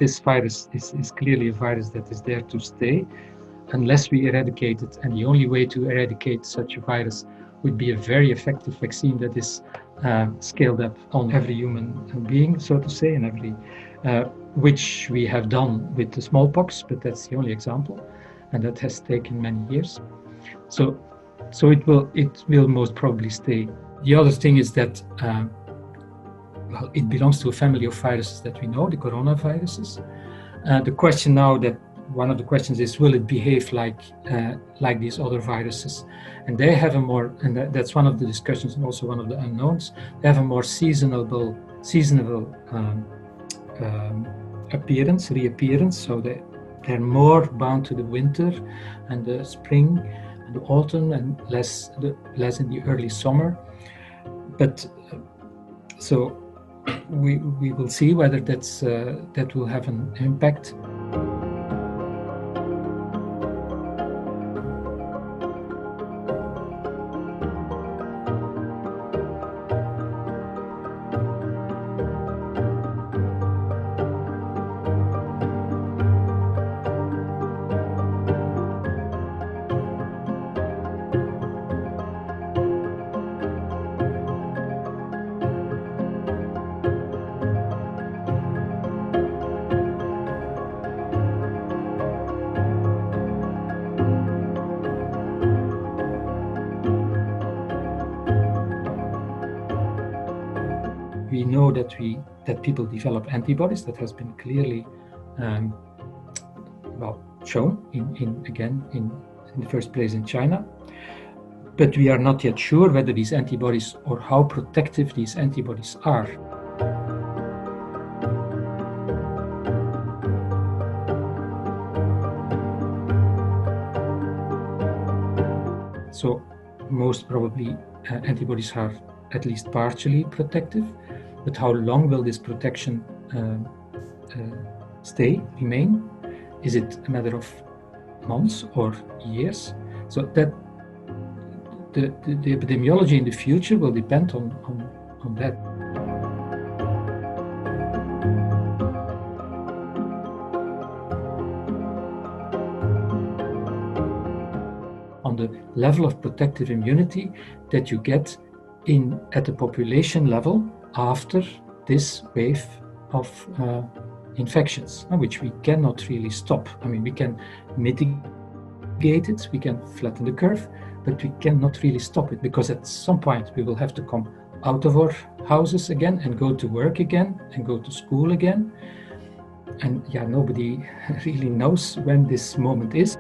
this virus is clearly a virus that is there to stay unless we eradicate it. And the only way to eradicate such a virus would be a very effective vaccine that is scaled up on every human being, so to say, and every which we have done with the smallpox, but that's the only example, and that has taken many years. So it will most probably stay. The other thing is that well, it belongs to a family of viruses that we know, the coronaviruses. The question now that one of the questions is, will it behave like these other viruses? And they have a more, and that's one of the discussions and also one of the unknowns, they have a more seasonal reappearance, so they're more bound to the winter and the spring and the autumn and less in the early summer. But so we will see whether that will have an impact. We know that people develop antibodies. That has been clearly shown in the first place in China. But we are not yet sure whether these antibodies or how protective these antibodies are. So most probably antibodies are at least partially protective, but how long will this protection remain? Is it a matter of months or years? So that the epidemiology in the future will depend on that. On the level of protective immunity that you get at the population level after this wave of infections, which we cannot really stop. I mean, we can mitigate it, we can flatten the curve, but we cannot really stop it, because at some point we will have to come out of our houses again and go to work again and go to school again. And nobody really knows when this moment is.